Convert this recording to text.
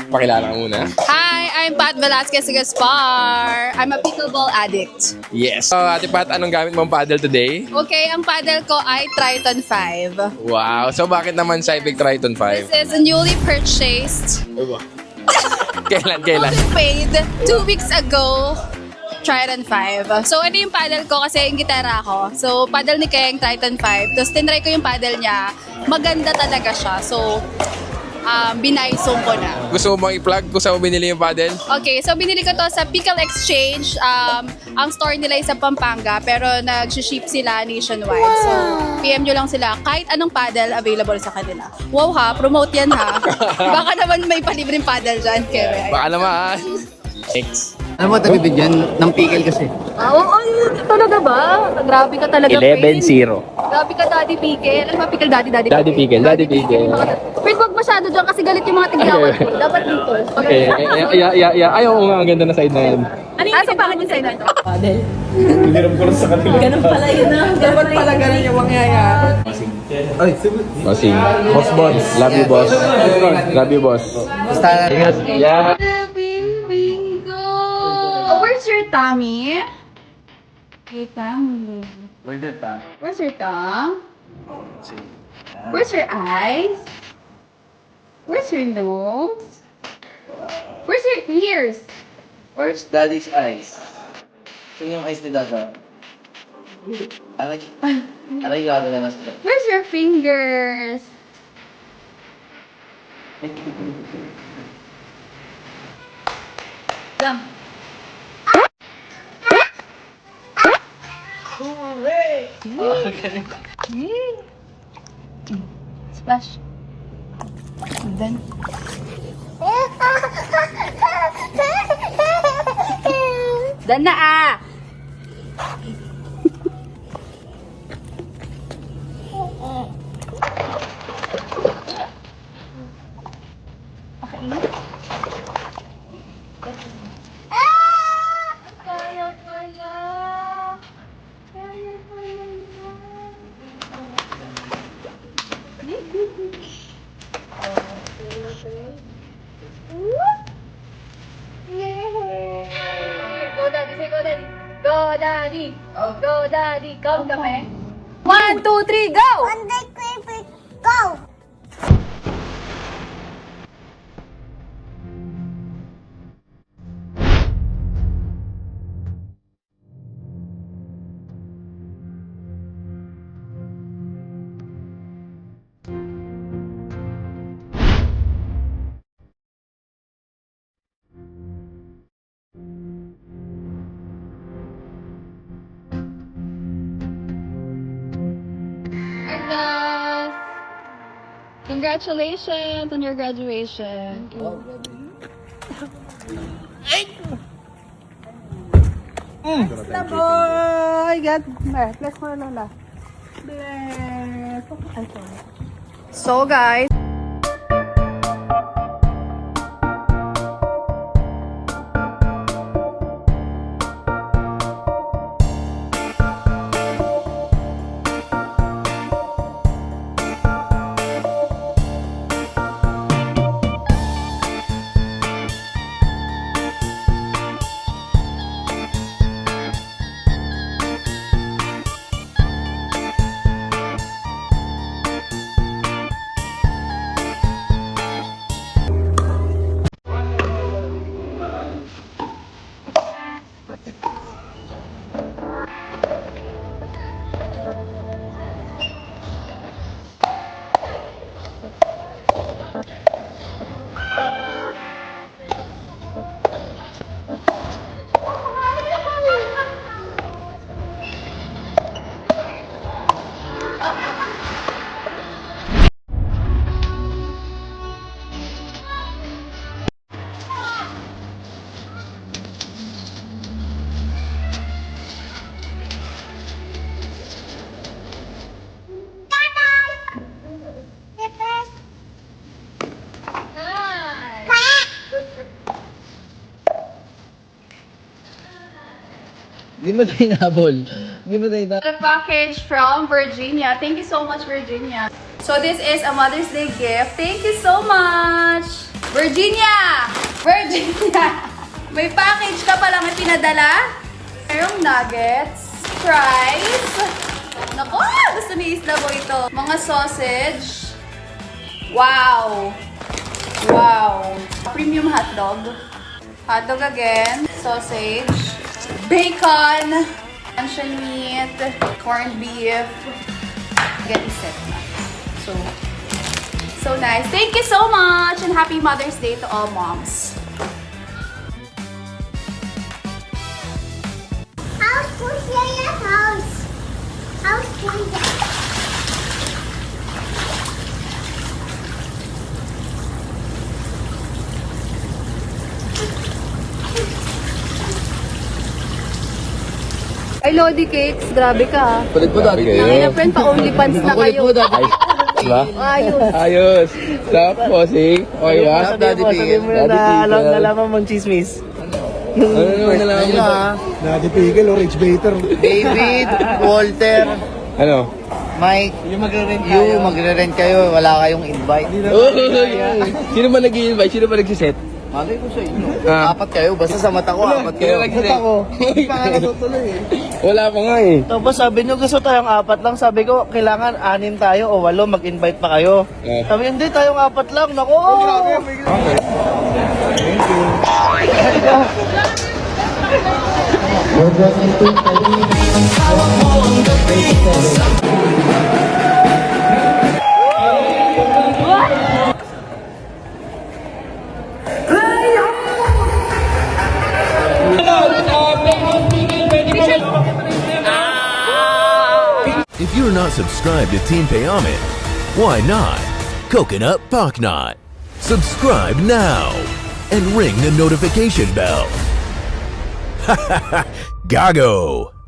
Pakilala ka muna. Hi, I'm Pat Velasquez Gaspar. I'm a pickleball addict. Yes. So, Ate Pat, anong gamit mong paddle today? Okay, ang paddle ko ay Triton 5. Wow. So, bakit naman Cybic Triton 5? This is a newly purchased, Kailan? paid 2 weeks ago, Triton 5. So, ito yung paddle ko kasi yung gitara ko. So, paddle ni Keng, Triton 5. Tapos, tinry ko yung paddle niya. Maganda talaga siya. So, binaisong ko na. Gusto mo bang i-plug kung saan mo binili yung paddle? Okay, so binili ko to sa Pickle Exchange. Ang store nila ay sa Pampanga, pero nag-ship sila nationwide. So, PM nyo lang sila. Kahit anong paddle available sa kanila. Wow ha, promote yan ha. Baka naman may palibreng paddle dyan, Kevin. Baka naman. Thanks. Ano mo tagipid yan? Ng pickle kasi. Talaga ba? Grabe ka talaga, 11-0. Grabe ka, Daddy Pickle. Ano ba, Pickle Daddy? Daddy Pickle. Wait, wag masyado dyan kasi galit yung mga tigyawan ko. Dapat dito. Okay, yeah. Ayaw ko nga, ang ganda na side na yan. Ano yung pangat yung sa'yo na ito? Hiniram ko lang sa kanila. Ganun pala yun na. Dapat pala ganun yung mangyayari. Ay, Bossing. Boss Bones. Love you, boss. Love you, boss. basta na. Ingat. Yeah. Oh, where's your tummy? Hey, tummy. Where's it pa? Where's your tongue? Where's your eyes? Where's your nose? Where's your ears? Where's daddy's eyes? Saan yung eyes ni dada? Aray gado na nasa. Where's your fingers? Jump. Splash. And then. Dan na ah! Go daddy, say go daddy. Go daddy. Go daddy. Come kami. 1, 2, 3, go! Go! Agnes! Congratulations on your graduation. The boy! God bless mo Lola. Bless. So guys, Hindi mo tayo nabol. Hindi mo tayo nabol. the package from Virginia. Thank you so much, Virginia. So this is a Mother's Day gift. Thank you so much. Virginia! Virginia! May package ka palang pinadala. Merong nuggets, fries. Naku, gusto ni Isla mo ito. Mga sausage. Wow! Wow! Premium hotdog. Hotdog again. Sausage. Bacon. Luncheon meat. Corned beef. Getty set na. So nice. Thank you so much and happy Mother's Day to all moms. House Kuya house. House Kuya. Ay, Lodi Cakes. Grabe ka. Kulit po dati kayo. Nangina friend pa only pants na kayo. Diba? Ayos. Ayos. Stop, bossing. Okay ba? Daddy Sabihin mo na nalaman mong chismis. Ano nalaman mo? Daddy Pigel o Rich Bater. David, Walter, Ano? Mike, yung magre-rent kayo, wala kayong invite. Sino ba nag-i-invite? Sino ba nagsiset? Malay ko sa inyo. Ah. Apat kayo, basta sa mata ko, apat Sino kayo. nagsiset? Hindi pa nga natutuloy eh. Wala pa nga eh. Tapos sabi nyo gusto tayong apat lang. Sabi ko, kailangan 6 tayo o 8, mag-invite pa kayo. Eh. Sabi, hindi, tayong 4 lang. Naku! If you're not subscribed to Team Payaman, why not? Coconut Pocknot. Subscribe now and ring the notification bell. Gago!